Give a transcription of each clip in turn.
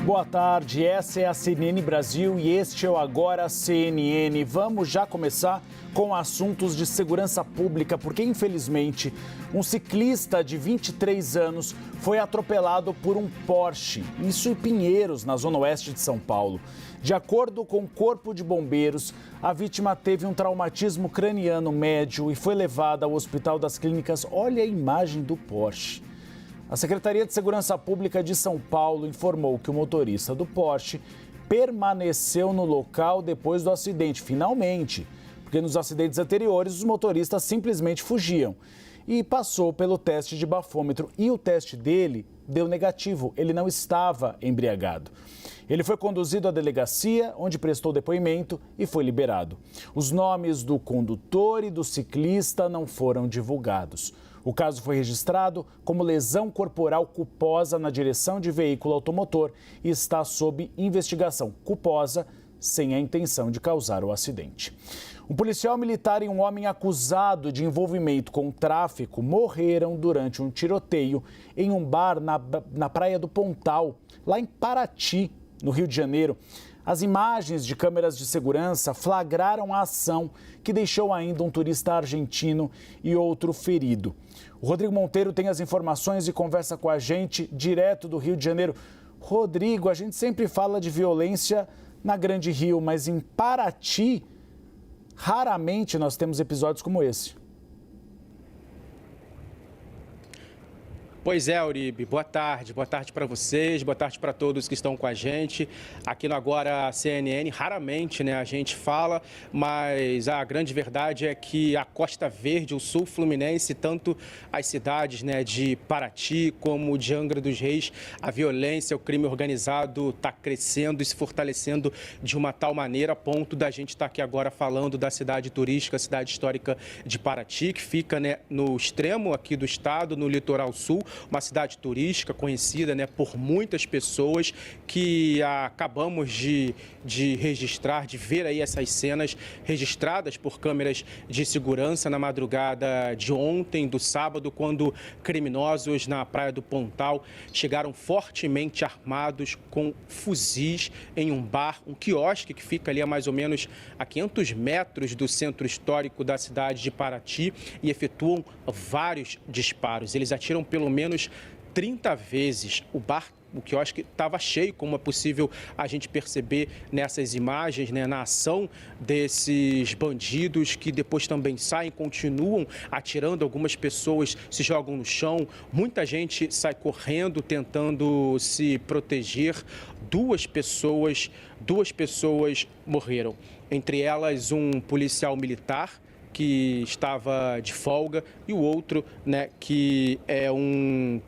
Boa tarde, essa é a CNN Brasil e este é o Agora CNN. Vamos já começar com assuntos de segurança pública, porque infelizmente um ciclista de 23 anos foi atropelado por um Porsche, isso em Pinheiros, na zona oeste de São Paulo. De acordo com o Corpo de Bombeiros, a vítima teve um traumatismo craniano médio e foi levada ao Hospital das Clínicas. Olha a imagem do Porsche. A Secretaria de Segurança Pública de São Paulo informou que o motorista do Porsche permaneceu no local depois do acidente, finalmente, porque nos acidentes anteriores os motoristas simplesmente fugiam. E passou pelo teste de bafômetro e o teste dele deu negativo, ele não estava embriagado. Ele foi conduzido à delegacia, onde prestou depoimento e foi liberado. Os nomes do condutor e do ciclista não foram divulgados. O caso foi registrado como lesão corporal culposa na direção de veículo automotor e está sob investigação culposa sem a intenção de causar o acidente. Um policial militar e um homem acusado de envolvimento com o tráfico morreram durante um tiroteio em um bar na Praia do Pontal, lá em Paraty, no Rio de Janeiro. As imagens de câmeras de segurança flagraram a ação que deixou ainda um turista argentino e outro ferido. O Rodrigo Monteiro tem as informações e conversa com a gente direto do Rio de Janeiro. Rodrigo, a gente sempre fala de violência na Grande Rio, mas em Paraty, raramente nós temos episódios como esse. Pois é, Uribe, boa tarde para vocês, boa tarde para todos que estão com a gente. Aqui no Agora CNN, raramente a gente fala, mas a grande verdade é que a Costa Verde, o sul fluminense, tanto as cidades de Paraty como de Angra dos Reis, a violência, o crime organizado está crescendo e se fortalecendo de uma tal maneira a ponto da gente estar aqui agora falando da cidade turística, a cidade histórica de Paraty, que fica no extremo aqui do estado, no litoral sul. Uma cidade turística conhecida por muitas pessoas que acabamos de registrar, de ver aí essas cenas registradas por câmeras de segurança na madrugada de ontem, do sábado, quando criminosos na Praia do Pontal chegaram fortemente armados com fuzis em um bar, um quiosque que fica ali a mais ou menos a 500 metros do centro histórico da cidade de Paraty e efetuam vários disparos. Eles atiram pelo menos 30 vezes. O quiosque estava cheio, como é possível a gente perceber nessas imagens, na ação desses bandidos que depois também saem, continuam atirando, algumas pessoas se jogam no chão, muita gente sai correndo, tentando se proteger. Duas pessoas morreram, entre elas um policial militar que estava de folga e o outro, que é um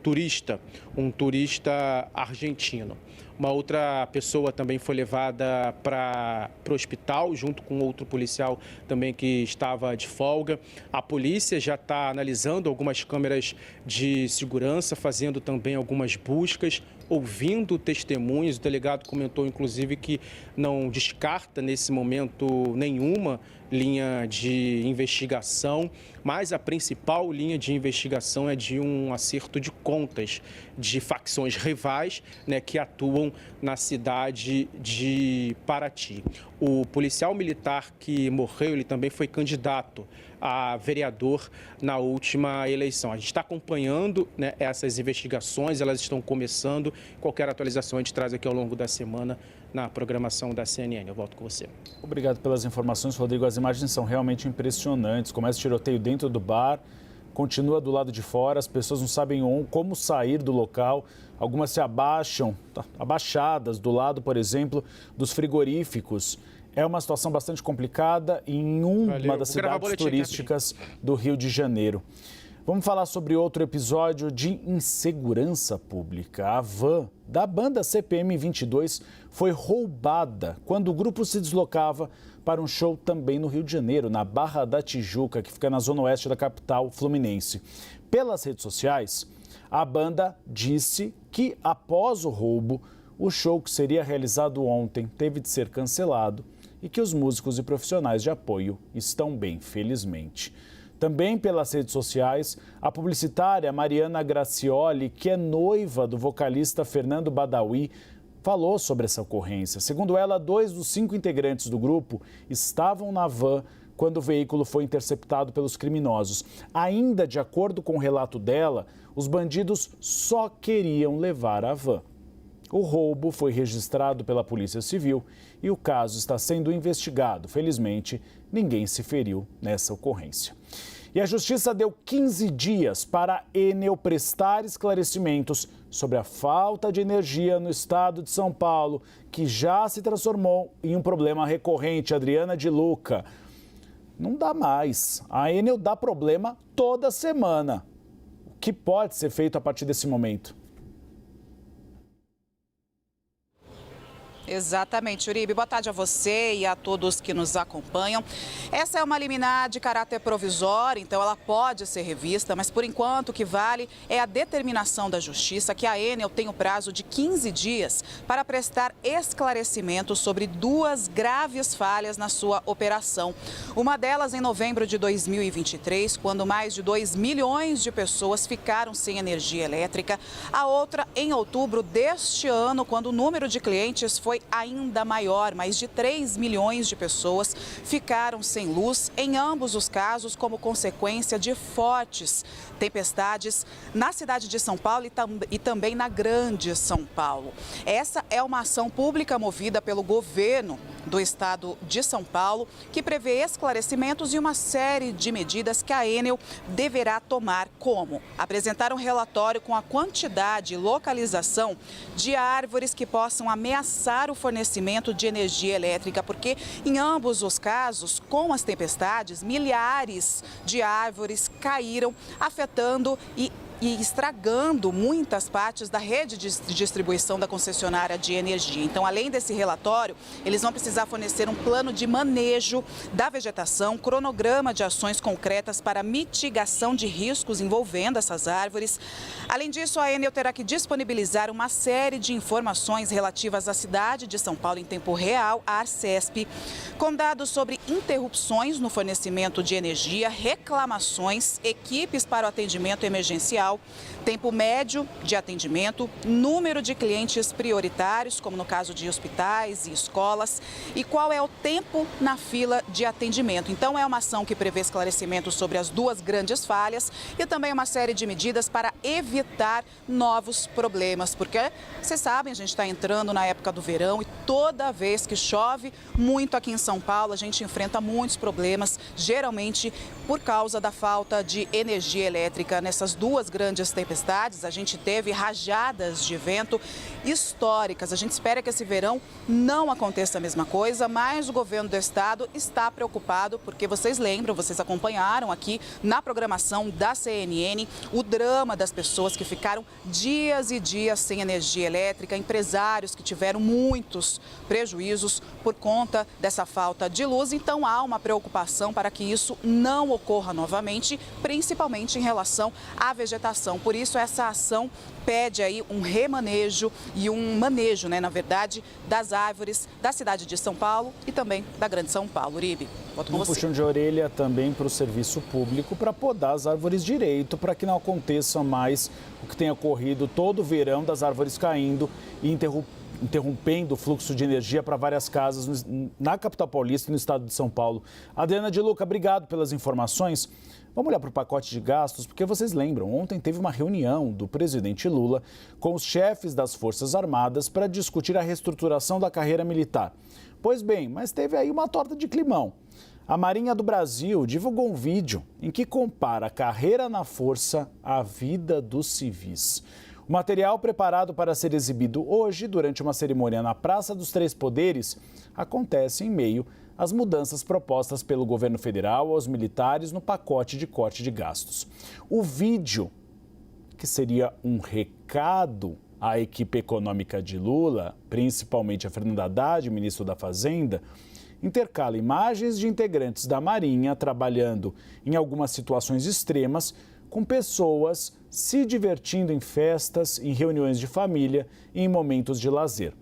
turista argentino. Uma outra pessoa também foi levada para o hospital, junto com outro policial também que estava de folga. A polícia já está analisando algumas câmeras de segurança, fazendo também algumas buscas, ouvindo testemunhos. O delegado comentou, inclusive, que não descarta nesse momento nenhuma linha de investigação, mas a principal linha de investigação é de um acerto de contas de facções rivais, que atuam na cidade de Paraty. O policial militar que morreu, ele também foi candidato a vereador na última eleição. A gente está acompanhando essas investigações, elas estão começando. Qualquer atualização a gente traz aqui ao longo da semana na programação da CNN. Eu volto com você. Obrigado pelas informações, Rodrigo. As imagens são realmente impressionantes. Começa o tiroteio dentro do bar, continua do lado de fora, as pessoas não sabem como sair do local. Algumas se abaixam, abaixadas do lado, por exemplo, dos frigoríficos. É uma situação bastante complicada em uma das cidades turísticas do Rio de Janeiro. Vamos falar sobre outro episódio de insegurança pública. A van da banda CPM 22 foi roubada quando o grupo se deslocava para um show também no Rio de Janeiro, na Barra da Tijuca, que fica na zona oeste da capital fluminense. Pelas redes sociais, a banda disse que após o roubo, o show que seria realizado ontem teve de ser cancelado e que os músicos e profissionais de apoio estão bem, felizmente. Também pelas redes sociais, a publicitária Mariana Gracioli, que é noiva do vocalista Fernando Badawi, falou sobre essa ocorrência. Segundo ela, 2 dos 5 integrantes do grupo estavam na van quando o veículo foi interceptado pelos criminosos. Ainda de acordo com o relato dela, os bandidos só queriam levar a van. O roubo foi registrado pela Polícia Civil e o caso está sendo investigado. Felizmente, ninguém se feriu nessa ocorrência. E a Justiça deu 15 dias para a Enel prestar esclarecimentos sobre a falta de energia no estado de São Paulo, que já se transformou em um problema recorrente. Adriana de Luca, não dá mais. A Enel dá problema toda semana. O que pode ser feito a partir desse momento? Exatamente, Uribe. Boa tarde a você e a todos que nos acompanham. Essa é uma liminar de caráter provisório, então ela pode ser revista, mas por enquanto o que vale é a determinação da Justiça que a Enel tem o prazo de 15 dias para prestar esclarecimentos sobre 2 graves falhas na sua operação. Uma delas em novembro de 2023, quando mais de 2 milhões de pessoas ficaram sem energia elétrica. A outra em outubro deste ano, quando o número de clientes foi ainda maior. Mais de 3 milhões de pessoas ficaram sem luz, em ambos os casos como consequência de fortes tempestades na cidade de São Paulo e também na Grande São Paulo. Essa é uma ação pública movida pelo governo do estado de São Paulo, que prevê esclarecimentos e uma série de medidas que a Enel deverá tomar, como apresentar um relatório com a quantidade e localização de árvores que possam ameaçar o fornecimento de energia elétrica, porque em ambos os casos, com as tempestades, milhares de árvores caíram, afetando e estragando muitas partes da rede de distribuição da concessionária de energia. Então, além desse relatório, eles vão precisar fornecer um plano de manejo da vegetação, cronograma de ações concretas para mitigação de riscos envolvendo essas árvores. Além disso, a Enel terá que disponibilizar uma série de informações relativas à cidade de São Paulo em tempo real, a Arcesp, com dados sobre interrupções no fornecimento de energia, reclamações, equipes para o atendimento emergencial, tempo médio de atendimento, número de clientes prioritários, como no caso de hospitais e escolas, e qual é o tempo na fila de atendimento. Então, é uma ação que prevê esclarecimentos sobre as 2 grandes falhas e também uma série de medidas para evitar novos problemas, porque, vocês sabem, a gente está entrando na época do verão e toda vez que chove muito aqui em São Paulo, a gente enfrenta muitos problemas, geralmente por causa da falta de energia elétrica. Nessas 2 grandes tempestades, a gente teve rajadas de vento históricas. A gente espera que esse verão não aconteça a mesma coisa, mas o governo do estado está preocupado porque vocês lembram, vocês acompanharam aqui na programação da CNN o drama das pessoas que ficaram dias e dias sem energia elétrica, empresários que tiveram muitos prejuízos por conta dessa falta de luz. Então há uma preocupação para que isso não ocorra novamente, principalmente em relação à vegetação. Por isso, essa ação pede aí um remanejo e um manejo, na verdade, das árvores da cidade de São Paulo e também da Grande São Paulo. Uribe, volto com você. Puxão de orelha também para o serviço público para podar as árvores direito, para que não aconteça mais o que tem ocorrido todo o verão, das árvores caindo e interrompendo o fluxo de energia para várias casas na capital paulista e no estado de São Paulo. Adriana de Luca, obrigado pelas informações. Vamos olhar para o pacote de gastos, porque vocês lembram, ontem teve uma reunião do presidente Lula com os chefes das Forças Armadas para discutir a reestruturação da carreira militar. Pois bem, mas teve aí uma torta de climão. A Marinha do Brasil divulgou um vídeo em que compara a carreira na Força à vida dos civis. O material, preparado para ser exibido hoje durante uma cerimônia na Praça dos Três Poderes, acontece em meio às mudanças propostas pelo governo federal aos militares no pacote de corte de gastos. O vídeo, que seria um recado à equipe econômica de Lula, principalmente a Fernanda Haddad, ministro da Fazenda, intercala imagens de integrantes da Marinha trabalhando em algumas situações extremas com pessoas se divertindo em festas, em reuniões de família e em momentos de lazer.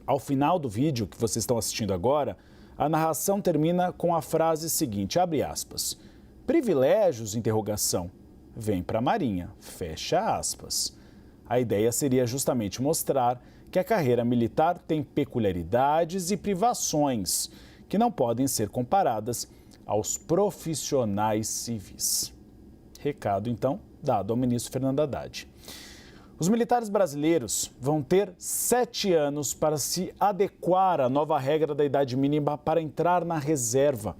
Ao final do vídeo que vocês estão assistindo agora, a narração termina com a frase seguinte, abre aspas, privilégios, interrogação, vem para a Marinha, fecha aspas. A ideia seria justamente mostrar que a carreira militar tem peculiaridades e privações que não podem ser comparadas aos profissionais civis. Recado, então, dado ao ministro Fernando Haddad. Os militares brasileiros vão ter 7 anos para se adequar à nova regra da idade mínima para entrar na reserva.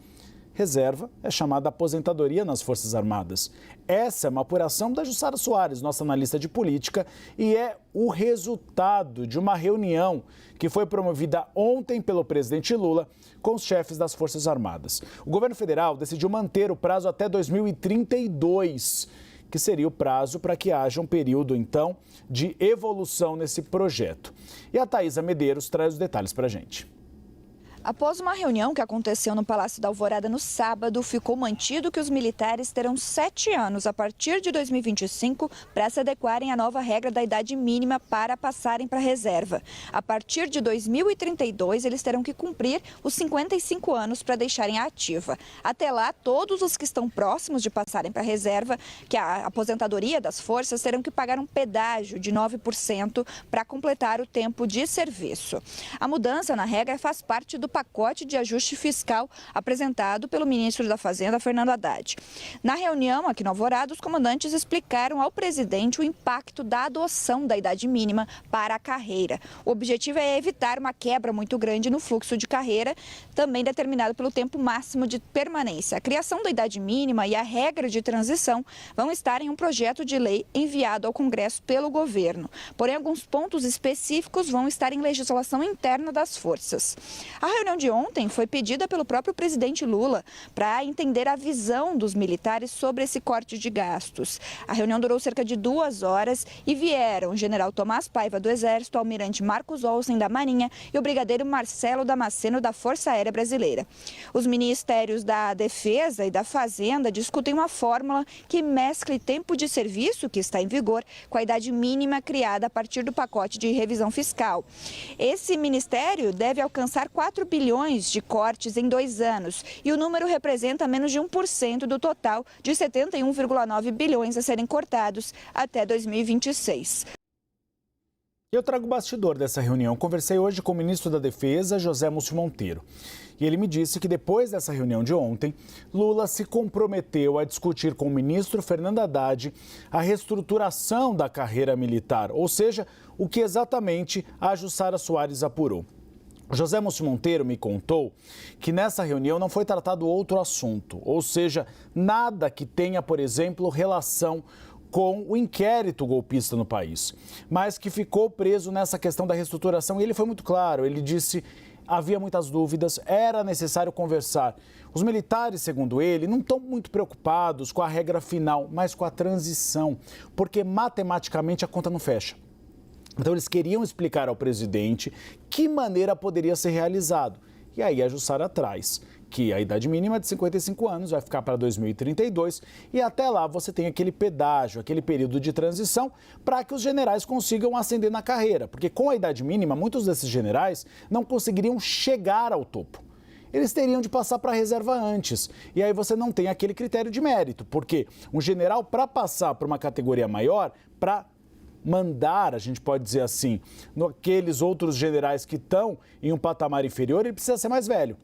Reserva é chamada aposentadoria nas Forças Armadas. Essa é uma apuração da Jussara Soares, nossa analista de política, e é o resultado de uma reunião que foi promovida ontem pelo presidente Lula com os chefes das Forças Armadas. O governo federal decidiu manter o prazo até 2032, que seria o prazo para que haja um período, então, de evolução nesse projeto. E a Thaisa Medeiros traz os detalhes para a gente. Após uma reunião que aconteceu no Palácio da Alvorada no sábado, ficou mantido que os militares terão 7 anos a partir de 2025 para se adequarem à nova regra da idade mínima para passarem para a reserva. A partir de 2032, eles terão que cumprir os 55 anos para deixarem a ativa. Até lá, todos os que estão próximos de passarem para a reserva, que é a aposentadoria das forças, terão que pagar um pedágio de 9% para completar o tempo de serviço. A mudança na regra faz parte do pacote de ajuste fiscal apresentado pelo ministro da Fazenda, Fernando Haddad. Na reunião aqui no Alvorada, os comandantes explicaram ao presidente o impacto da adoção da idade mínima para a carreira. O objetivo é evitar uma quebra muito grande no fluxo de carreira, também determinado pelo tempo máximo de permanência. A criação da idade mínima e a regra de transição vão estar em um projeto de lei enviado ao Congresso pelo governo. Porém, alguns pontos específicos vão estar em legislação interna das forças. A reunião de ontem foi pedida pelo próprio presidente Lula para entender a visão dos militares sobre esse corte de gastos. A reunião durou cerca de 2 horas e vieram o general Tomás Paiva do Exército, o almirante Marcos Olsen da Marinha e o brigadeiro Marcelo Damasceno da Força Aérea Brasileira. Os ministérios da Defesa e da Fazenda discutem uma fórmula que mescle tempo de serviço que está em vigor com a idade mínima criada a partir do pacote de revisão fiscal. Esse ministério deve alcançar 4 bilhões de cortes em 2 anos e o número representa menos de 1% do total de 71,9 bilhões a serem cortados até 2026. Eu trago o bastidor dessa reunião. Conversei hoje com o ministro da Defesa, José Múcio Monteiro. E ele me disse que depois dessa reunião de ontem, Lula se comprometeu a discutir com o ministro Fernando Haddad a reestruturação da carreira militar, ou seja, o que exatamente a Jussara Soares apurou. José Múcio Monteiro me contou que nessa reunião não foi tratado outro assunto, ou seja, nada que tenha, por exemplo, relação com o inquérito golpista no país, mas que ficou preso nessa questão da reestruturação. E ele foi muito claro, ele disse havia muitas dúvidas, era necessário conversar. Os militares, segundo ele, não estão muito preocupados com a regra final, mas com a transição, porque matematicamente a conta não fecha. Então, eles queriam explicar ao presidente que maneira poderia ser realizado. E aí a Jussara traz que a idade mínima de 55 anos vai ficar para 2032 e até lá você tem aquele pedágio, aquele período de transição para que os generais consigam ascender na carreira. Porque com a idade mínima, muitos desses generais não conseguiriam chegar ao topo. Eles teriam de passar para a reserva antes. E aí você não tem aquele critério de mérito, porque um general, para passar para uma categoria maior, para mandar, a gente pode dizer assim, naqueles outros generais que estão em um patamar inferior, ele precisa ser mais velho.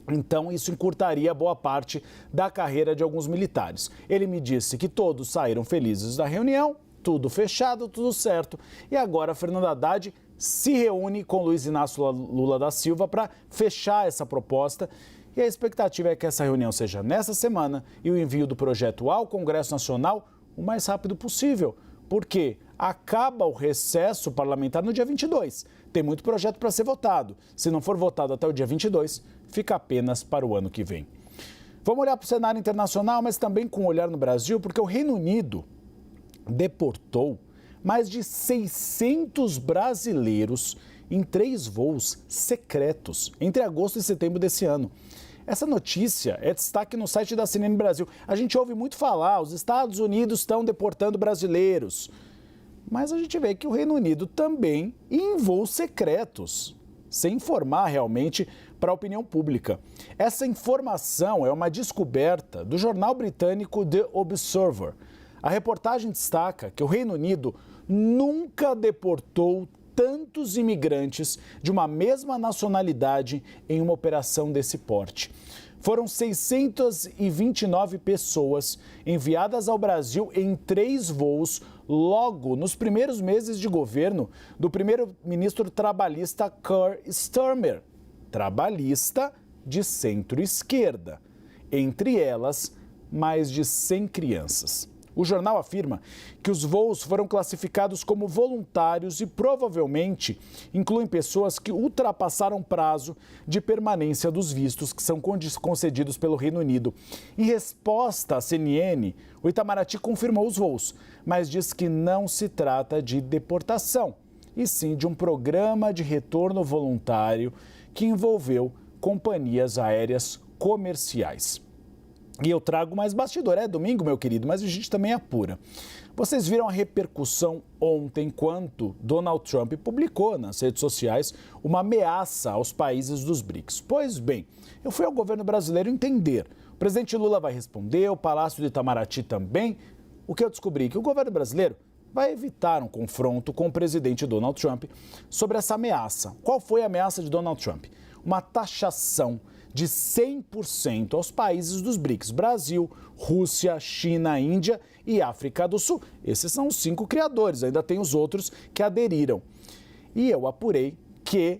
Então, isso encurtaria boa parte da carreira de alguns militares. Ele me disse que todos saíram felizes da reunião, tudo fechado, tudo certo. E agora, Fernando Haddad se reúne com Luiz Inácio Lula da Silva para fechar essa proposta. E a expectativa é que essa reunião seja nessa semana e o envio do projeto ao Congresso Nacional o mais rápido possível. Porque acaba o recesso parlamentar no dia 22. Tem muito projeto para ser votado. Se não for votado até o dia 22, fica apenas para o ano que vem. Vamos olhar para o cenário internacional, mas também com um olhar no Brasil, porque o Reino Unido deportou mais de 600 brasileiros em 3 voos secretos entre agosto e setembro desse ano. Essa notícia é destaque no site da CNN Brasil. A gente ouve muito falar, os Estados Unidos estão deportando brasileiros. Mas a gente vê que o Reino Unido também em voos secretos, sem informar realmente para a opinião pública. Essa informação é uma descoberta do jornal britânico The Observer. A reportagem destaca que o Reino Unido nunca deportou tantos imigrantes de uma mesma nacionalidade em uma operação desse porte. Foram 629 pessoas enviadas ao Brasil em 3 voos logo nos primeiros meses de governo do primeiro-ministro trabalhista Keir Starmer, trabalhista de centro-esquerda. Entre elas, mais de 100 crianças. O jornal afirma que os voos foram classificados como voluntários e provavelmente incluem pessoas que ultrapassaram o prazo de permanência dos vistos que são concedidos pelo Reino Unido. Em resposta à CNN, o Itamaraty confirmou os voos, mas diz que não se trata de deportação, e sim de um programa de retorno voluntário que envolveu companhias aéreas comerciais. E eu trago mais bastidor. É domingo, meu querido, mas a gente também apura. Vocês viram a repercussão ontem, enquanto Donald Trump publicou nas redes sociais uma ameaça aos países dos BRICS. Pois bem, eu fui ao governo brasileiro entender. O presidente Lula vai responder, o Palácio do Itamaraty também. O que eu descobri? Que o governo brasileiro vai evitar um confronto com o presidente Donald Trump sobre essa ameaça. Qual foi a ameaça de Donald Trump? Uma taxação de 100% aos países dos BRICS, Brasil, Rússia, China, Índia e África do Sul. Esses são os 5 criadores, ainda tem os outros que aderiram. E eu apurei que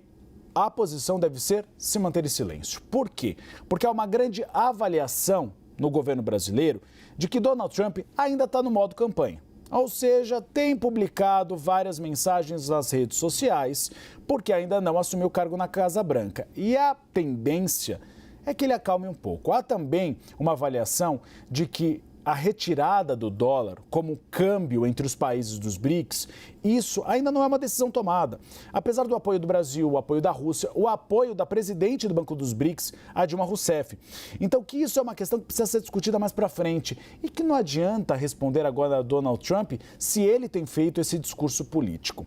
a posição deve ser se manter em silêncio. Por quê? Porque há uma grande avaliação no governo brasileiro de que Donald Trump ainda está no modo campanha. Ou seja, tem publicado várias mensagens nas redes sociais, porque ainda não assumiu o cargo na Casa Branca. E a tendência é que ele acalme um pouco. Há também uma avaliação de que a retirada do dólar como câmbio entre os países dos BRICS, isso ainda não é uma decisão tomada. Apesar do apoio do Brasil, o apoio da Rússia, o apoio da presidente do Banco dos BRICS, a Dilma Rousseff. Então, que isso é uma questão que precisa ser discutida mais para frente e que não adianta responder agora a Donald Trump se ele tem feito esse discurso político.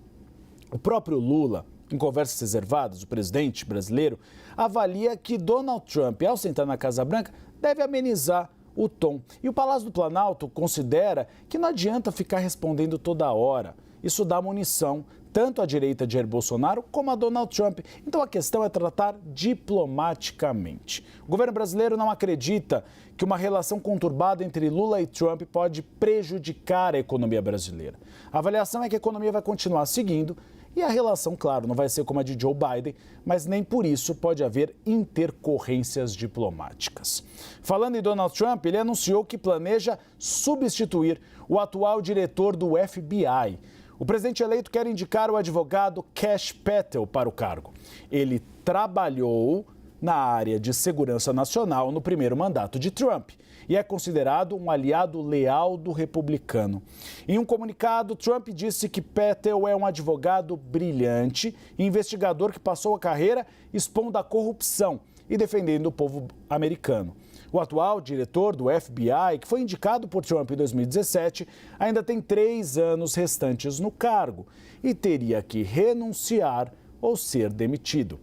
O próprio Lula, em conversas reservadas, o presidente brasileiro, avalia que Donald Trump, ao sentar na Casa Branca, deve amenizar o tom. E o Palácio do Planalto considera que não adianta ficar respondendo toda hora. Isso dá munição tanto à direita de Jair Bolsonaro como a Donald Trump. Então a questão é tratar diplomaticamente. O governo brasileiro não acredita que uma relação conturbada entre Lula e Trump pode prejudicar a economia brasileira. A avaliação é que a economia vai continuar seguindo e a relação, claro, não vai ser como a de Joe Biden, mas nem por isso pode haver intercorrências diplomáticas. Falando em Donald Trump, ele anunciou que planeja substituir o atual diretor do FBI. O presidente eleito quer indicar o advogado Kash Patel para o cargo. Ele trabalhou na área de segurança nacional no primeiro mandato de Trump e é considerado um aliado leal do republicano. Em um comunicado, Trump disse que Patel é um advogado brilhante e investigador que passou a carreira expondo a corrupção e defendendo o povo americano. O atual diretor do FBI, que foi indicado por Trump em 2017, ainda tem 3 anos restantes no cargo e teria que renunciar ou ser demitido.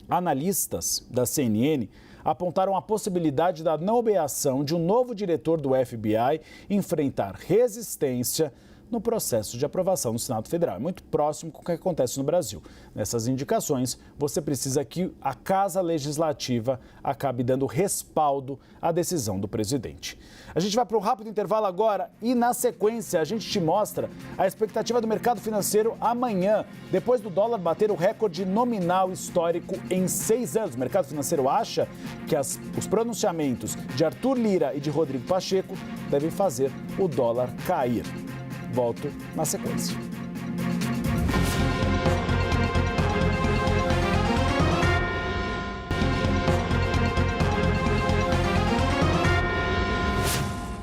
Analistas da CNN apontaram a possibilidade da nomeação de um novo diretor do FBI enfrentar resistência no processo de aprovação no Senado Federal. É muito próximo com o que acontece no Brasil. Nessas indicações, você precisa que a Casa Legislativa acabe dando respaldo à decisão do presidente. A gente vai para um rápido intervalo agora e, na sequência, a gente te mostra a expectativa do mercado financeiro amanhã, depois do dólar bater o recorde nominal histórico em 6 anos. O mercado financeiro acha que os pronunciamentos de Arthur Lira e de Rodrigo Pacheco devem fazer o dólar cair. Volto na sequência.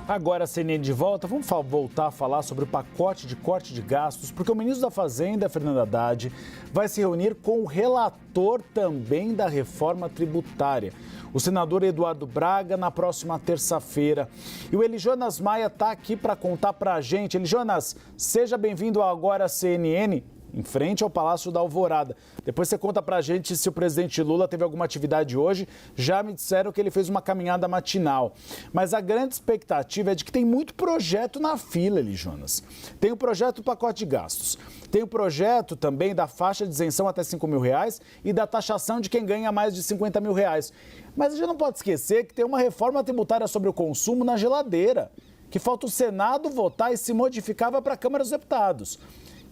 Agora a CNN de volta, vamos voltar a falar sobre o pacote de corte de gastos, porque o ministro da Fazenda, Fernando Haddad, vai se reunir com o relator também da reforma tributária, o senador Eduardo Braga, na próxima terça-feira. E o Elijonas Maia está aqui para contar para a gente. Elijonas, seja bem-vindo ao Agora CNN. em frente ao Palácio da Alvorada. Depois você conta pra gente se o presidente Lula teve alguma atividade hoje. Já me disseram que ele fez uma caminhada matinal. Mas a grande expectativa é de que tem muito projeto na fila, Jonas. Tem o projeto do pacote de gastos. Tem o projeto também da faixa de isenção até R$ 5.000 e da taxação de quem ganha mais de R$ 50.000. Mas a gente não pode esquecer que tem uma reforma tributária sobre o consumo na geladeira, que falta o Senado votar e se modificava para a Câmara dos Deputados.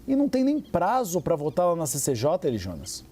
E não tem nem prazo para votar lá na CCJ, Jonas.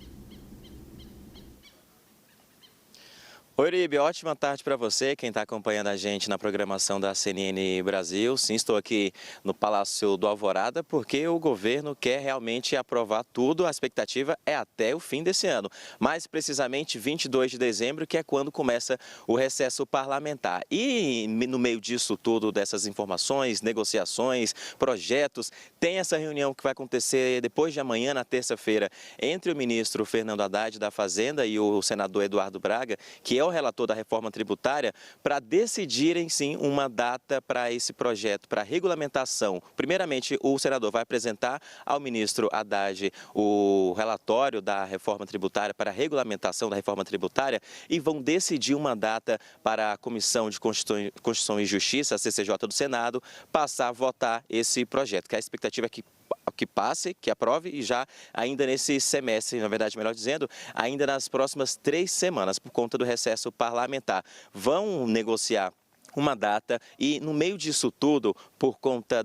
Oi, Uribe, ótima tarde para você, quem está acompanhando a gente na programação da CNN Brasil. Sim, estou aqui no Palácio do Alvorada porque o governo quer realmente aprovar tudo. A expectativa é até o fim desse ano, mais precisamente 22 de dezembro, que é quando começa o recesso parlamentar. E no meio disso tudo, dessas informações, negociações, projetos, tem essa reunião que vai acontecer depois de amanhã, na terça-feira, entre o ministro Fernando Haddad da Fazenda e o senador Eduardo Braga, que é o relator da reforma tributária, para decidirem sim uma data para esse projeto, para regulamentação. Primeiramente, o senador vai apresentar ao ministro Haddad o relatório da reforma tributária, para a regulamentação da reforma tributária, e vão decidir uma data para a Comissão de Constituição e Justiça, a CCJ do Senado, passar a votar esse projeto, que a expectativa é que passe, que aprove, e já ainda nesse semestre, na verdade, melhor dizendo, ainda nas próximas 3 semanas, por conta do recesso parlamentar. Vão negociar uma data e, no meio disso tudo, por conta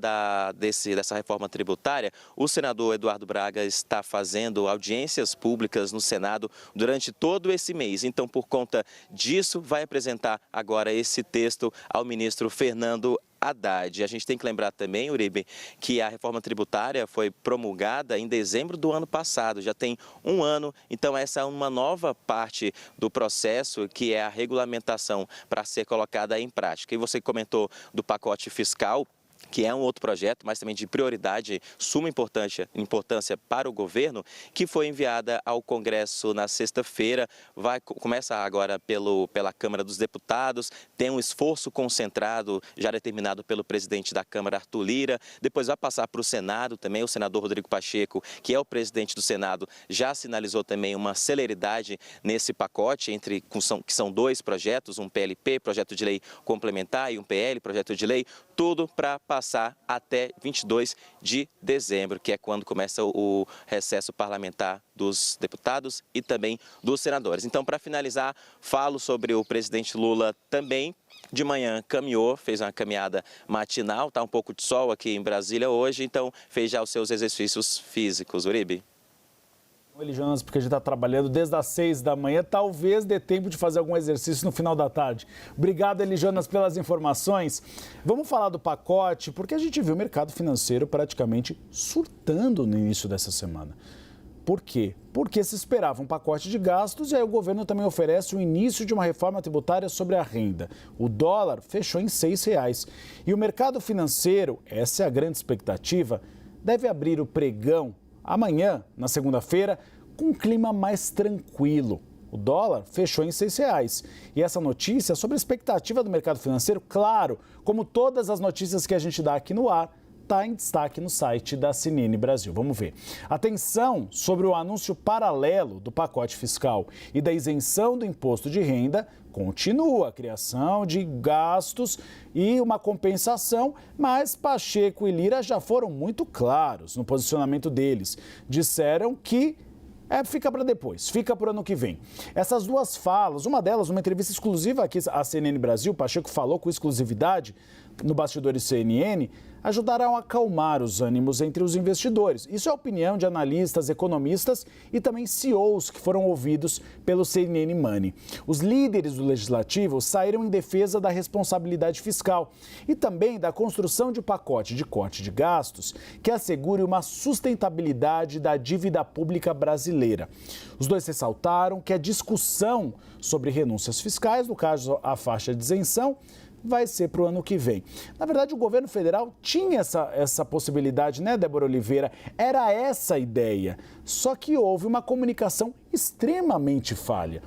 dessa reforma tributária, o senador Eduardo Braga está fazendo audiências públicas no Senado durante todo esse mês. Então, por conta disso, vai apresentar agora esse texto ao ministro Fernando Haddad. A gente tem que lembrar também, Uribe, que a reforma tributária foi promulgada em dezembro do ano passado, já tem 1 ano, então essa é uma nova parte do processo, que é a regulamentação para ser colocada em prática. E você comentou do pacote fiscal, que é um outro projeto, mas também de prioridade, suma importância para o governo, que foi enviada ao Congresso na sexta-feira, começa agora pela Câmara dos Deputados, tem um esforço concentrado, já determinado pelo presidente da Câmara, Arthur Lira, depois vai passar para o Senado também, o senador Rodrigo Pacheco, que é o presidente do Senado, já sinalizou também uma celeridade nesse pacote, que são 2 projetos, um PLP, projeto de lei complementar, e um PL, projeto de lei, tudo para passar até 22 de dezembro, que é quando começa o recesso parlamentar dos deputados e também dos senadores. Então, para finalizar, falo sobre o presidente Lula também. De manhã caminhou, fez uma caminhada matinal, está um pouco de sol aqui em Brasília hoje, então fez já os seus exercícios físicos. Uribe. Jonas, porque a gente está trabalhando desde as 6 da manhã, talvez dê tempo de fazer algum exercício no final da tarde. Obrigado, Jonas, pelas informações. Vamos falar do pacote, porque a gente viu o mercado financeiro praticamente surtando no início dessa semana. Por quê? Porque se esperava um pacote de gastos e aí o governo também oferece o início de uma reforma tributária sobre a renda. O dólar fechou em R$ 6,00. E o mercado financeiro, essa é a grande expectativa, deve abrir o pregão amanhã, na segunda-feira, com um clima mais tranquilo. O dólar fechou em R$ 6,00. E essa notícia sobre a expectativa do mercado financeiro, claro, como todas as notícias que a gente dá aqui no ar, está em destaque no site da CNN Brasil. Vamos ver. Atenção sobre o anúncio paralelo do pacote fiscal e da isenção do imposto de renda. Continua a criação de gastos e uma compensação, mas Pacheco e Lira já foram muito claros no posicionamento deles. Disseram que fica para depois, fica para o ano que vem. Essas 2 falas, uma delas, uma entrevista exclusiva aqui à CNN Brasil, Pacheco falou com exclusividade no Bastidores CNN, ajudarão a acalmar os ânimos entre os investidores. Isso é a opinião de analistas, economistas e também CEOs que foram ouvidos pelo CNN Money. Os líderes do Legislativo saíram em defesa da responsabilidade fiscal e também da construção de pacote de corte de gastos que assegure uma sustentabilidade da dívida pública brasileira. Os dois ressaltaram que a discussão sobre renúncias fiscais, no caso a faixa de isenção, vai ser para o ano que vem. Na verdade, o governo federal tinha essa possibilidade, né, Débora Oliveira? Era essa a ideia. Só que houve uma comunicação extremamente falha.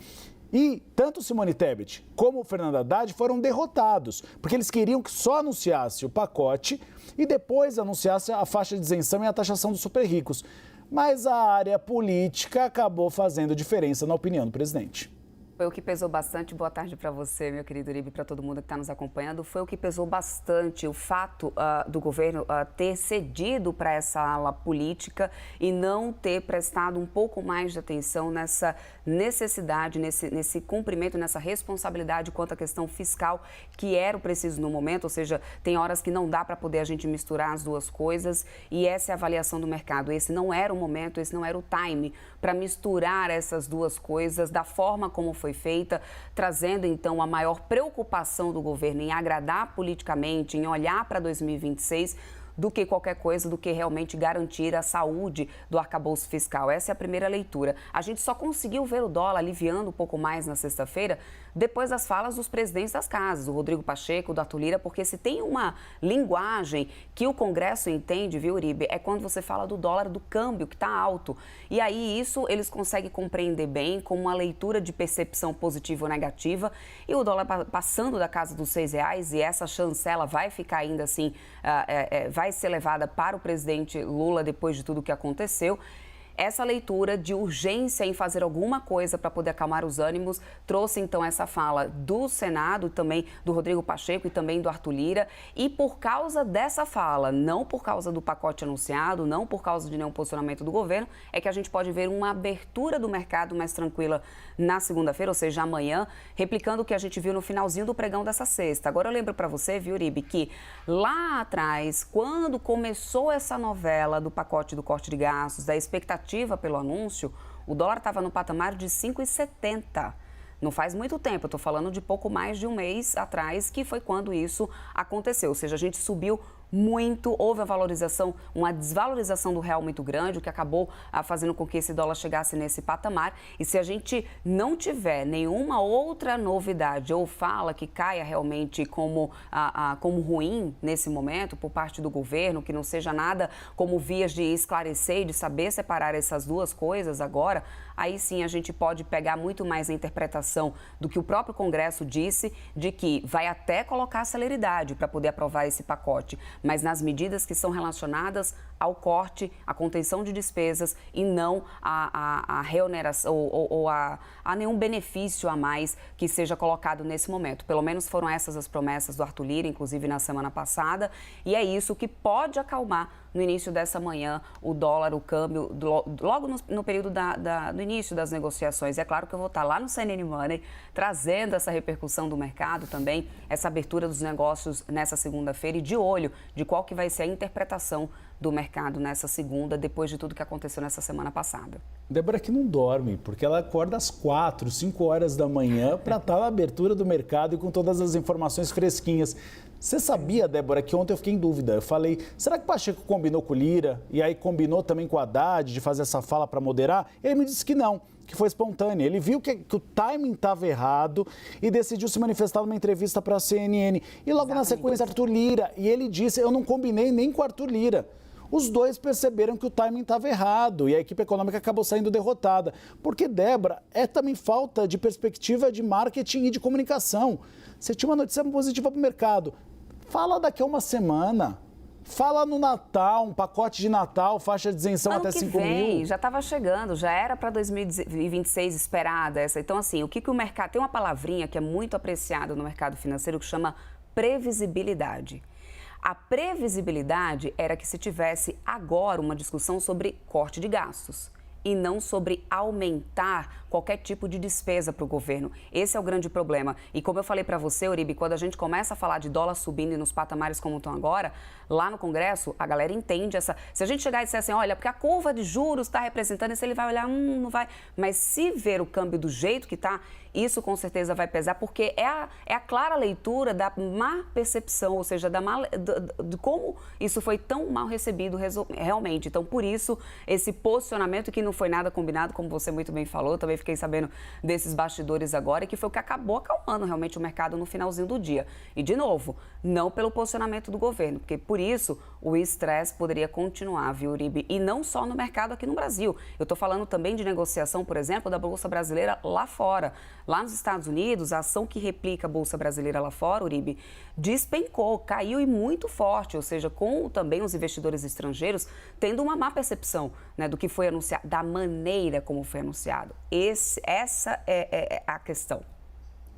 E tanto Simone Tebet como o Fernando Haddad foram derrotados, porque eles queriam que só anunciasse o pacote e depois anunciasse a faixa de isenção e a taxação dos super ricos. mas a área política acabou fazendo diferença na opinião do presidente. Foi o que pesou bastante. Boa tarde para você, meu querido Uribe, para todo mundo que está nos acompanhando. Foi o que pesou bastante o fato do governo ter cedido para essa ala política e não ter prestado um pouco mais de atenção nessa necessidade, nesse cumprimento, nessa responsabilidade quanto à questão fiscal, que era o preciso no momento. Ou seja, tem horas que não dá para poder a gente misturar as duas coisas e essa é a avaliação do mercado. Esse não era o momento, esse não era o time para misturar essas duas coisas da forma como foi feita, trazendo então a maior preocupação do governo em agradar politicamente, em olhar para 2026, do que qualquer coisa, do que realmente garantir a saúde do arcabouço fiscal. Essa é a primeira leitura. A gente só conseguiu ver o dólar aliviando um pouco mais na sexta-feira depois das falas dos presidentes das casas, o Rodrigo Pacheco, do Arthur Lira, porque se tem uma linguagem que o Congresso entende, viu, Uribe, é quando você fala do dólar, do câmbio, que está alto. E aí isso eles conseguem compreender bem com uma leitura de percepção positiva ou negativa e o dólar passando da casa dos R$6 e essa chancela vai ficar ainda assim, vai ser levada para o presidente Lula depois de tudo o que aconteceu. Essa leitura de urgência em fazer alguma coisa para poder acalmar os ânimos trouxe então essa fala do Senado, também do Rodrigo Pacheco e também do Arthur Lira. E por causa dessa fala, não por causa do pacote anunciado, não por causa de nenhum posicionamento do governo, é que a gente pode ver uma abertura do mercado mais tranquila na segunda-feira, ou seja, amanhã, replicando o que a gente viu no finalzinho do pregão dessa sexta. Agora eu lembro para você, viu, Uribe, que lá atrás, quando começou essa novela do pacote do corte de gastos, da expectativa pelo anúncio, o dólar estava no patamar de 5,70. Não faz muito tempo, eu estou falando de pouco mais de um mês atrás, que foi quando isso aconteceu. Ou seja, a gente subiu muito, houve uma desvalorização do real muito grande, o que acabou fazendo com que esse dólar chegasse nesse patamar. E se a gente não tiver nenhuma outra novidade ou fala que caia realmente como ruim nesse momento por parte do governo, que não seja nada como vias de esclarecer e de saber separar essas duas coisas agora, aí sim a gente pode pegar muito mais a interpretação do que o próprio Congresso disse, de que vai até colocar celeridade para poder aprovar esse pacote, mas nas medidas que são relacionadas ao corte, à contenção de despesas e não a reoneração ou a nenhum benefício a mais que seja colocado nesse momento. Pelo menos foram essas as promessas do Arthur Lira, inclusive na semana passada, e é isso que pode acalmar no início dessa manhã o dólar, o câmbio, logo no período do início das negociações. É claro que eu vou estar lá no CNN Money trazendo essa repercussão do mercado também, essa abertura dos negócios nessa segunda-feira e de olho de qual que vai ser a interpretação do mercado nessa segunda, depois de tudo que aconteceu nessa semana passada. Débora que não dorme, porque ela acorda às 4, 5 horas da manhã para estar na abertura do mercado e com todas as informações fresquinhas. Você sabia, Débora, que ontem eu fiquei em dúvida. Eu falei, será que o Pacheco combinou com o Lira e aí combinou também com o Haddad de fazer essa fala para moderar? Ele me disse que não, que foi espontânea. Ele viu que o timing estava errado e decidiu se manifestar numa entrevista para a CNN. E logo na sequência, Arthur Lira. E ele disse, eu não combinei nem com o Arthur Lira. Os dois perceberam que o timing estava errado e a equipe econômica acabou saindo derrotada. Porque, Débora, é também falta de perspectiva de marketing e de comunicação. Você tinha uma notícia positiva para o mercado. Fala daqui a uma semana. Fala no Natal, um pacote de Natal, faixa de isenção até 5 mil. Já estava chegando, já era para 2026 esperada essa. Então, assim, o que o mercado... Tem uma palavrinha que é muito apreciada no mercado financeiro que chama previsibilidade. A previsibilidade era que se tivesse agora uma discussão sobre corte de gastos e não sobre aumentar qualquer tipo de despesa para o governo. Esse é o grande problema. E como eu falei para você, Uribe, quando a gente começa a falar de dólar subindo e nos patamares como estão agora, lá no Congresso, a galera entende essa... Se a gente chegar e disser assim, olha, porque a curva de juros está representando isso, ele vai olhar, não vai... Mas se ver o câmbio do jeito que está, isso com certeza vai pesar, porque é a clara leitura da má percepção, ou seja, de como isso foi tão mal recebido realmente. Então, por isso, esse posicionamento que no não foi nada combinado, como você muito bem falou. Também fiquei sabendo desses bastidores agora, que foi o que acabou acalmando realmente o mercado no finalzinho do dia. E, de novo, não pelo posicionamento do governo, porque por isso o estresse poderia continuar, viu, Uribe? E não só no mercado aqui no Brasil. Eu estou falando também de negociação, por exemplo, da Bolsa Brasileira lá fora. Lá nos Estados Unidos, a ação que replica a Bolsa Brasileira lá fora, Uribe, despencou, caiu e muito forte, ou seja, com também os investidores estrangeiros tendo uma má percepção, né, do que foi anunciado, da maneira como foi anunciado. Essa é a questão.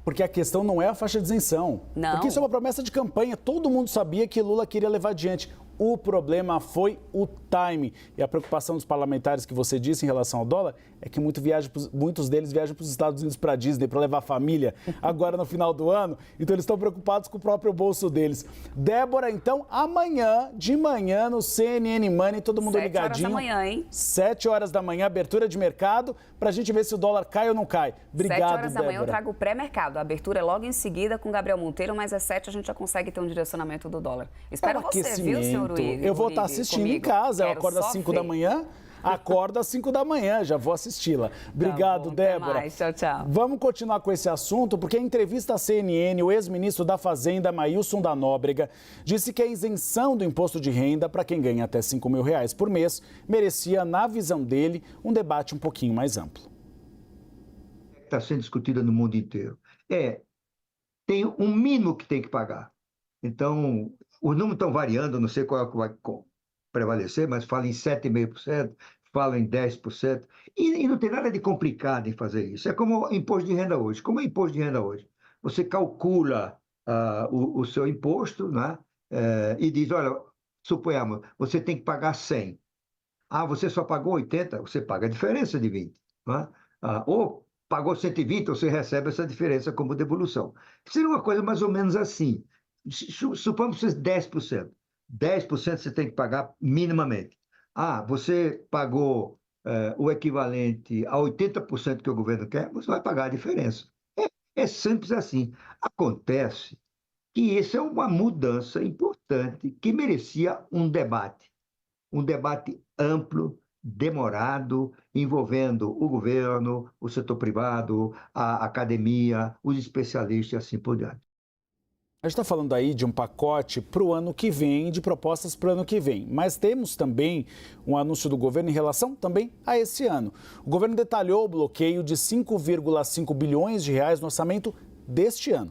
Porque a questão não é a faixa de isenção. Não. Porque isso é uma promessa de campanha. Todo mundo sabia que Lula queria levar adiante. O problema foi o timing. E a preocupação dos parlamentares que você disse em relação ao dólar é que muitos deles viajam para os Estados Unidos, para a Disney, para levar a família agora no final do ano. Então eles estão preocupados com o próprio bolso deles. Débora, então, amanhã, de manhã, no CNN Money, todo mundo ligadinho. 7 horas da manhã, hein? 7 horas da manhã, abertura de mercado, para a gente ver se o dólar cai ou não cai. Obrigado, 7 horas da manhã Débora. eu trago o pré-mercado. A abertura é logo em seguida com Gabriel Monteiro, mas às 7 a gente já consegue ter um direcionamento do dólar. Espero você, viu, senhor Uribe? Eu vou estar assistindo em casa. Eu acordo às 5 da manhã. Acordo às 5 da manhã, já vou assisti-la. Obrigado, tá bom, Débora. Até mais. Tchau, tchau. Vamos continuar com esse assunto, porque em entrevista à CNN, o ex-ministro da Fazenda, Maílson da Nóbrega, disse que a isenção do imposto de renda para quem ganha até R$5 mil por mês merecia, na visão dele, um debate um pouquinho mais amplo. Está sendo discutida no mundo inteiro. Tem um mínimo que tem que pagar. Então, os números estão variando, não sei qual é que vai prevalecer, mas fala em 7,5%, fala em 10%, e não tem nada de complicado em fazer isso. É como imposto de renda hoje. Como é imposto de renda hoje? Você calcula o seu imposto, né? E diz, olha, suponhamos, você tem que pagar 100. Você só pagou 80, você paga a diferença de 20. Né? Ou pagou 120, você recebe essa diferença como devolução. Seria uma coisa mais ou menos assim. Suponhamos que 10%. 10% você tem que pagar minimamente. Você pagou o equivalente a 80% que o governo quer, você vai pagar a diferença. É simples assim. Acontece que isso é uma mudança importante que merecia um debate amplo, demorado, envolvendo o governo, o setor privado, a academia, os especialistas e assim por diante. A gente está falando aí de um pacote para o ano que vem, de propostas para o ano que vem. Mas temos também um anúncio do governo em relação também a esse ano. O governo detalhou o bloqueio de 5,5 bilhões de reais no orçamento deste ano.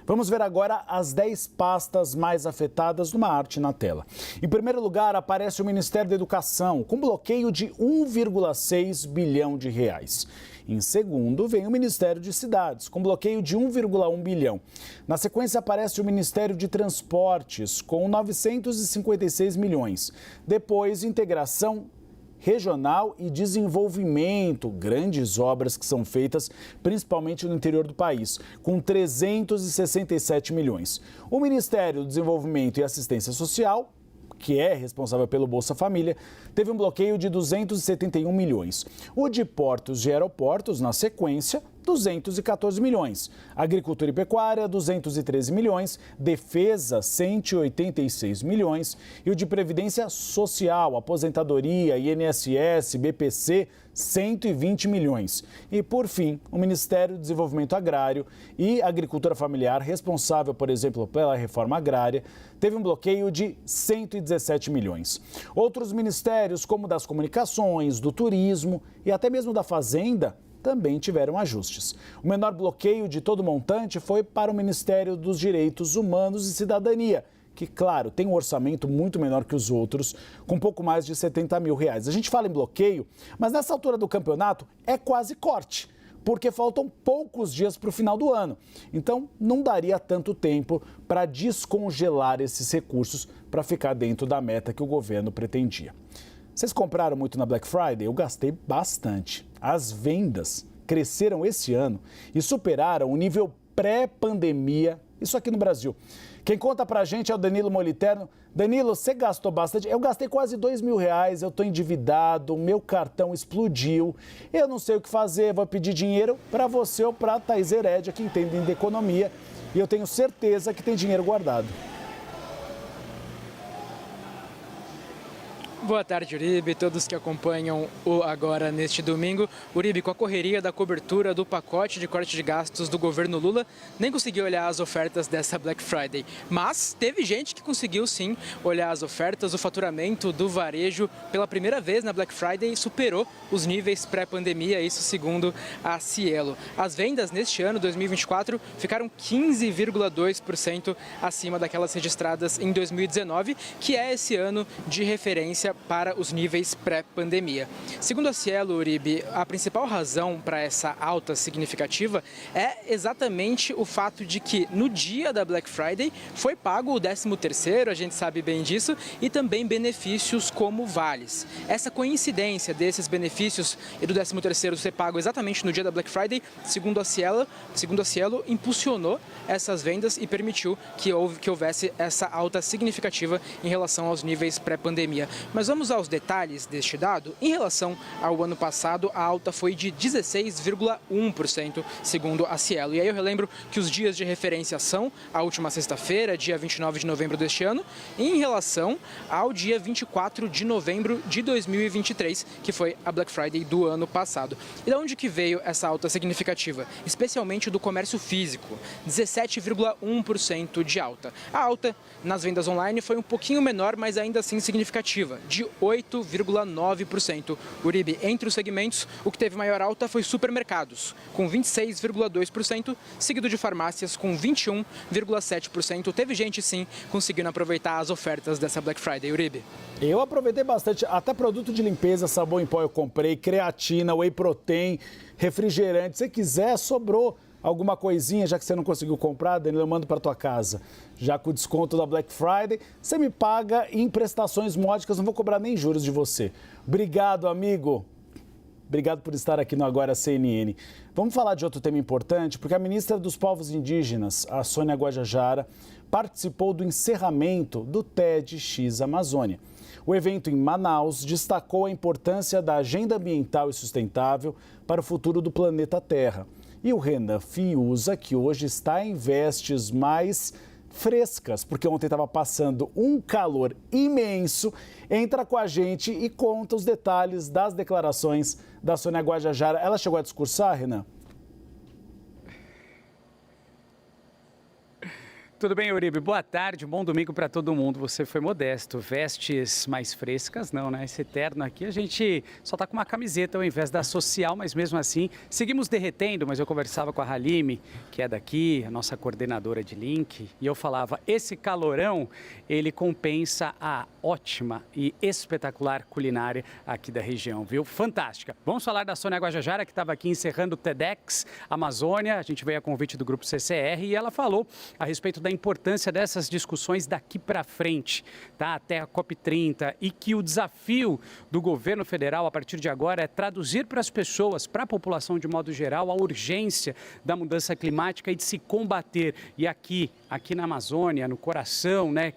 Vamos ver agora as 10 pastas mais afetadas numa arte na tela. Em primeiro lugar, aparece o Ministério da Educação, com bloqueio de 1,6 bilhão de reais. Em segundo, vem o Ministério de Cidades, com bloqueio de 1,1 bilhão. Na sequência, aparece o Ministério de Transportes, com 956 milhões. Depois, Integração Regional e Desenvolvimento, grandes obras que são feitas principalmente no interior do país, com 367 milhões. O Ministério do Desenvolvimento e Assistência Social, que é responsável pelo Bolsa Família, teve um bloqueio de 271 milhões. O de Portos e Aeroportos, na sequência, 214 milhões. Agricultura e Pecuária, 213 milhões. Defesa, 186 milhões. E o de Previdência Social, Aposentadoria, INSS, BPC, 120 milhões. E, por fim, o Ministério do Desenvolvimento Agrário e Agricultura Familiar, responsável, por exemplo, pela reforma agrária, teve um bloqueio de 117 milhões. Outros ministérios, como o das Comunicações, do Turismo e até mesmo da Fazenda, também tiveram ajustes. O menor bloqueio de todo o montante foi para o Ministério dos Direitos Humanos e Cidadania, que, claro, tem um orçamento muito menor que os outros, com pouco mais de 70 mil reais. A gente fala em bloqueio, mas nessa altura do campeonato é quase corte, porque faltam poucos dias para o final do ano. Então, não daria tanto tempo para descongelar esses recursos para ficar dentro da meta que o governo pretendia. Vocês compraram muito na Black Friday? Eu gastei bastante. As vendas cresceram esse ano e superaram o nível pré-pandemia, isso aqui no Brasil. Quem conta pra gente é o Danilo Moliterno. Danilo, você gastou bastante. Eu gastei quase 2 mil reais, eu tô endividado, o meu cartão explodiu. Eu não sei o que fazer, vou pedir dinheiro para você ou para Thaís Herédia, que entendem de economia. E eu tenho certeza que tem dinheiro guardado. Boa tarde, Uribe, todos que acompanham o Agora neste domingo. Uribe, com a correria da cobertura do pacote de corte de gastos do governo Lula, nem consegui olhar as ofertas dessa Black Friday. Mas teve gente que conseguiu sim olhar as ofertas. O faturamento do varejo pela primeira vez na Black Friday superou os níveis pré-pandemia, isso segundo a Cielo. As vendas neste ano, 2024, ficaram 15,2% acima daquelas registradas em 2019, que é esse ano de referência para os níveis pré-pandemia. Segundo a Cielo, Uribe, a principal razão para essa alta significativa é exatamente o fato de que no dia da Black Friday foi pago o 13º, a gente sabe bem disso, e também benefícios como vales. Essa coincidência desses benefícios e do 13º ser pago exatamente no dia da Black Friday, segundo a Cielo, impulsionou essas vendas e permitiu que houvesse essa alta significativa em relação aos níveis pré-pandemia. Mas vamos aos detalhes deste dado. Em relação ao ano passado, a alta foi de 16,1%, segundo a Cielo. E aí eu relembro que os dias de referência são a última sexta-feira, dia 29 de novembro deste ano, em relação ao dia 24 de novembro de 2023, que foi a Black Friday do ano passado. E de onde que veio essa alta significativa? Especialmente do comércio físico, 17,1% de alta. A alta nas vendas online foi um pouquinho menor, mas ainda assim significativa, de 8,9%. Uribe, entre os segmentos, o que teve maior alta foi supermercados, com 26,2%, seguido de farmácias, com 21,7%. Teve gente, sim, conseguindo aproveitar as ofertas dessa Black Friday, Uribe. Eu aproveitei bastante, até produto de limpeza, sabão em pó eu comprei, creatina, whey protein, refrigerante. Se quiser, sobrou alguma coisinha, já que você não conseguiu comprar, Danilo, eu mando para tua casa. Já com o desconto da Black Friday, você me paga em prestações módicas, não vou cobrar nem juros de você. Obrigado, amigo. Obrigado por estar aqui no Agora CNN. Vamos falar de outro tema importante, porque a ministra dos Povos Indígenas, a Sônia Guajajara, participou do encerramento do TEDx Amazônia. O evento em Manaus destacou a importância da agenda ambiental e sustentável para o futuro do planeta Terra. E o Renan Fiuza, que hoje está em vestes mais frescas, porque ontem estava passando um calor imenso, entra com a gente e conta os detalhes das declarações da Sônia Guajajara. Ela chegou a discursar, Renan? Tudo bem, Uribe? Boa tarde, bom domingo para todo mundo. Você foi modesto. Vestes mais frescas, não, né? Esse terno aqui, a gente só tá com uma camiseta ao invés da social, mas mesmo assim, seguimos derretendo. Mas eu conversava com a Halime, que é daqui, a nossa coordenadora de link, e eu falava, esse calorão, ele compensa a ótima e espetacular culinária aqui da região, viu? Fantástica. Vamos falar da Sônia Guajajara, que estava aqui encerrando o TEDx Amazônia. A gente veio a convite do Grupo CCR e ela falou a respeito da importância dessas discussões daqui para frente, tá? Até a COP30, e que o desafio do governo federal a partir de agora é traduzir para as pessoas, para a população de modo geral, a urgência da mudança climática e de se combater. E aqui na Amazônia, no coração, né?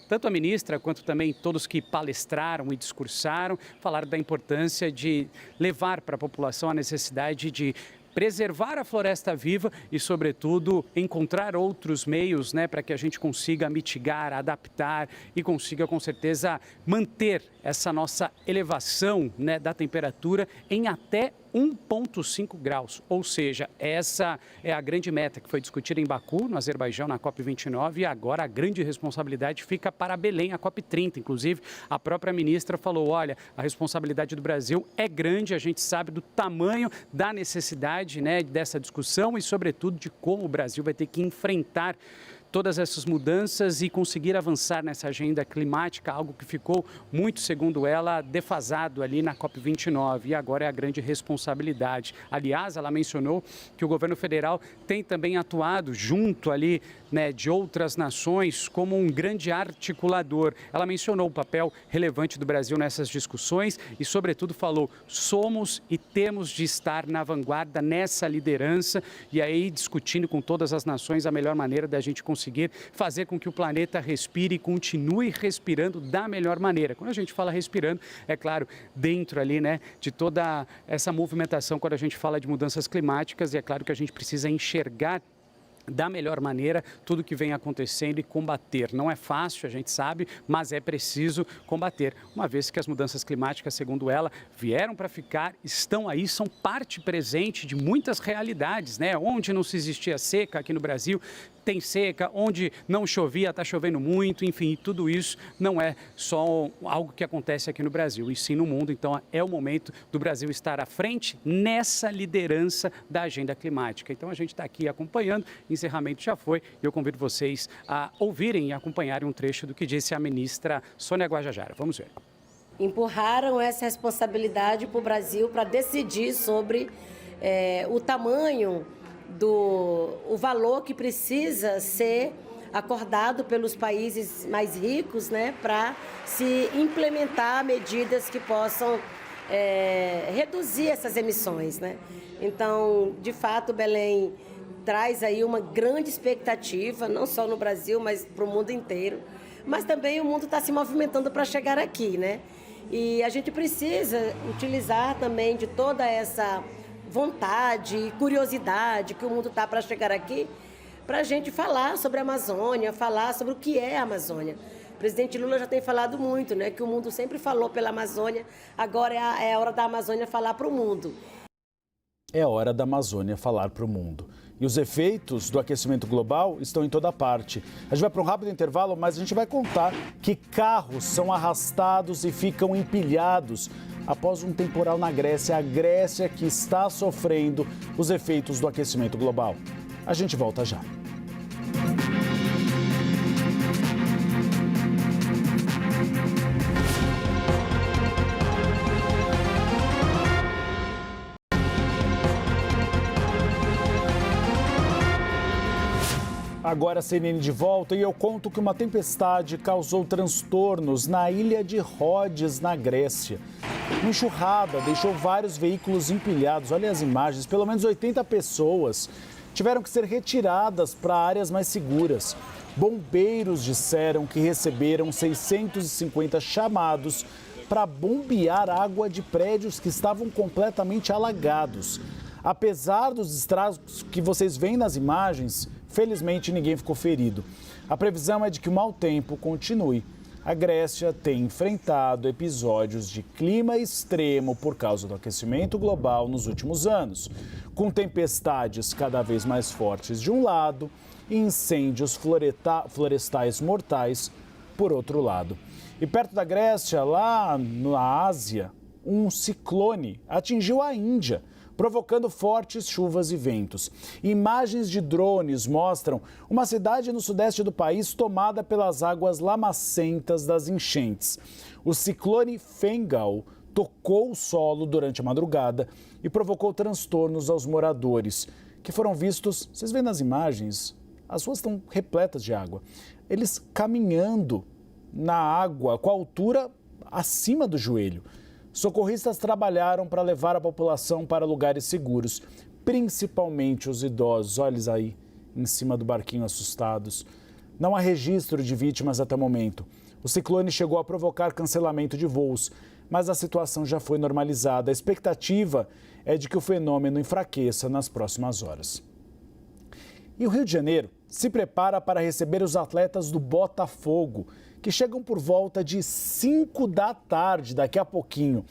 Tanto a ministra quanto também todos que palestraram e discursaram falaram da importância de levar para a população a necessidade de preservar a floresta viva e, sobretudo, encontrar outros meios, né, para que a gente consiga mitigar, adaptar e consiga, com certeza, manter essa nossa elevação, né, da temperatura em até 1,5 graus, ou seja, essa é a grande meta que foi discutida em Baku, no Azerbaijão, na COP29, e agora a grande responsabilidade fica para Belém, a COP30. Inclusive, a própria ministra falou, olha, a responsabilidade do Brasil é grande, a gente sabe do tamanho da necessidade, né, dessa discussão e, sobretudo, de como o Brasil vai ter que enfrentar todas essas mudanças e conseguir avançar nessa agenda climática, algo que ficou muito, segundo ela, defasado ali na COP29, e agora é a grande responsabilidade. Aliás, ela mencionou que o governo federal tem também atuado junto ali, né, de outras nações como um grande articulador. Ela mencionou o papel relevante do Brasil nessas discussões e, sobretudo, falou, somos e temos de estar na vanguarda nessa liderança, e aí discutindo com todas as nações a melhor maneira da gente conseguir fazer com que o planeta respire e continue respirando da melhor maneira. Quando a gente fala respirando, é claro, dentro ali, né, de toda essa movimentação, quando a gente fala de mudanças climáticas, e é claro que a gente precisa enxergar da melhor maneira tudo que vem acontecendo e combater. Não é fácil, a gente sabe, mas é preciso combater, uma vez que as mudanças climáticas, segundo ela, vieram para ficar, estão aí, são parte presente de muitas realidades, né? Onde não se existia seca aqui no Brasil, tem seca, onde não chovia, está chovendo muito, enfim, tudo isso não é só algo que acontece aqui no Brasil, e sim no mundo. Então é o momento do Brasil estar à frente nessa liderança da agenda climática. Então a gente está aqui acompanhando, encerramento já foi, e eu convido vocês a ouvirem e acompanharem um trecho do que disse a ministra Sônia Guajajara. Vamos ver. Empurraram essa responsabilidade para o Brasil para decidir sobre o tamanho o valor que precisa ser acordado pelos países mais ricos, né, para se implementar medidas que possam reduzir essas emissões, né? Então, de fato, Belém traz aí uma grande expectativa, não só no Brasil, mas para o mundo inteiro. Mas também o mundo está se movimentando para chegar aqui, né? E a gente precisa utilizar também de toda essa vontade e curiosidade que o mundo está para chegar aqui, para a gente falar sobre a Amazônia, falar sobre o que é a Amazônia. O presidente Lula já tem falado muito, né, que o mundo sempre falou pela Amazônia, agora é a hora da Amazônia falar para o mundo. É hora da Amazônia falar para o mundo. E os efeitos do aquecimento global estão em toda parte. A gente vai para um rápido intervalo, mas a gente vai contar que carros são arrastados e ficam empilhados após um temporal na Grécia. A Grécia que está sofrendo os efeitos do aquecimento global. A gente volta já. Agora a CNN de volta e eu conto que uma tempestade causou transtornos na ilha de Rhodes, na Grécia. Uma enxurrada deixou vários veículos empilhados. Olha as imagens, pelo menos 80 pessoas tiveram que ser retiradas para áreas mais seguras. Bombeiros disseram que receberam 650 chamados para bombear água de prédios que estavam completamente alagados. Apesar dos estragos que vocês veem nas imagens, felizmente ninguém ficou ferido. A previsão é de que o mau tempo continue. A Grécia tem enfrentado episódios de clima extremo por causa do aquecimento global nos últimos anos, com tempestades cada vez mais fortes de um lado e incêndios florestais mortais por outro lado. E perto da Grécia, lá na Ásia, um ciclone atingiu a Índia, provocando fortes chuvas e ventos. Imagens de drones mostram uma cidade no sudeste do país tomada pelas águas lamacentas das enchentes. O ciclone Fengal tocou o solo durante a madrugada e provocou transtornos aos moradores, que foram vistos, vocês veem nas imagens, as ruas estão repletas de água. Eles caminhando na água com a altura acima do joelho. Socorristas trabalharam para levar a população para lugares seguros, principalmente os idosos. Olha eles aí, em cima do barquinho assustados. Não há registro de vítimas até o momento. O ciclone chegou a provocar cancelamento de voos, mas a situação já foi normalizada. A expectativa é de que o fenômeno enfraqueça nas próximas horas. E o Rio de Janeiro se prepara para receber os atletas do Botafogo, que chegam por volta de 5 da tarde, daqui a pouquinho.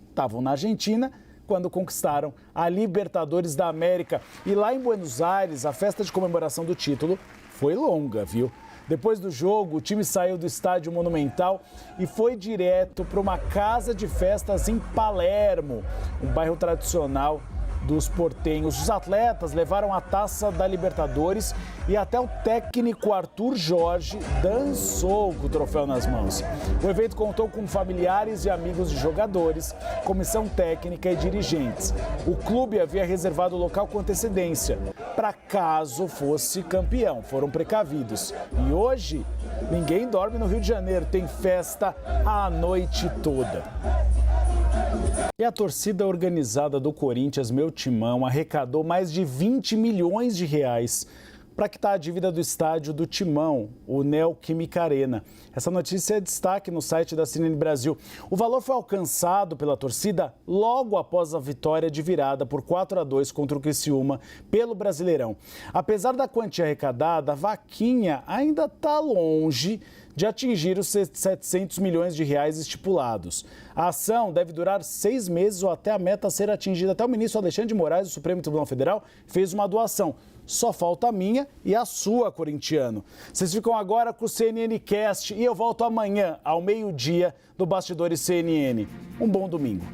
Estavam na Argentina quando conquistaram a Libertadores da América. E lá em Buenos Aires, a festa de comemoração do título foi longa, viu? Depois do jogo, o time saiu do Estádio Monumental e foi direto para uma casa de festas em Palermo, um bairro tradicional dos portenhos. Os atletas levaram a taça da Libertadores e até o técnico Arthur Jorge dançou com o troféu nas mãos. O evento contou com familiares e amigos de jogadores, comissão técnica e dirigentes. O clube havia reservado o local com antecedência, para caso fosse campeão. Foram precavidos. E hoje, ninguém dorme no Rio de Janeiro, tem festa a noite toda. E a torcida organizada do Corinthians, Meu Timão, arrecadou mais de 20 milhões de reais para quitar a dívida do estádio do Timão, o Neoquímica Arena. Essa notícia é destaque no site da CNN Brasil. O valor foi alcançado pela torcida logo após a vitória de virada por 4-2 contra o Criciúma pelo Brasileirão. Apesar da quantia arrecadada, a vaquinha ainda está longe de atingir os 700 milhões de reais estipulados. A ação deve durar 6 meses ou até a meta ser atingida. Até o ministro Alexandre de Moraes, do Supremo Tribunal Federal, fez uma doação. Só falta a minha e a sua, corintiano. Vocês ficam agora com o CNN Cast e eu volto amanhã, ao meio-dia, do Bastidores CNN. Um bom domingo.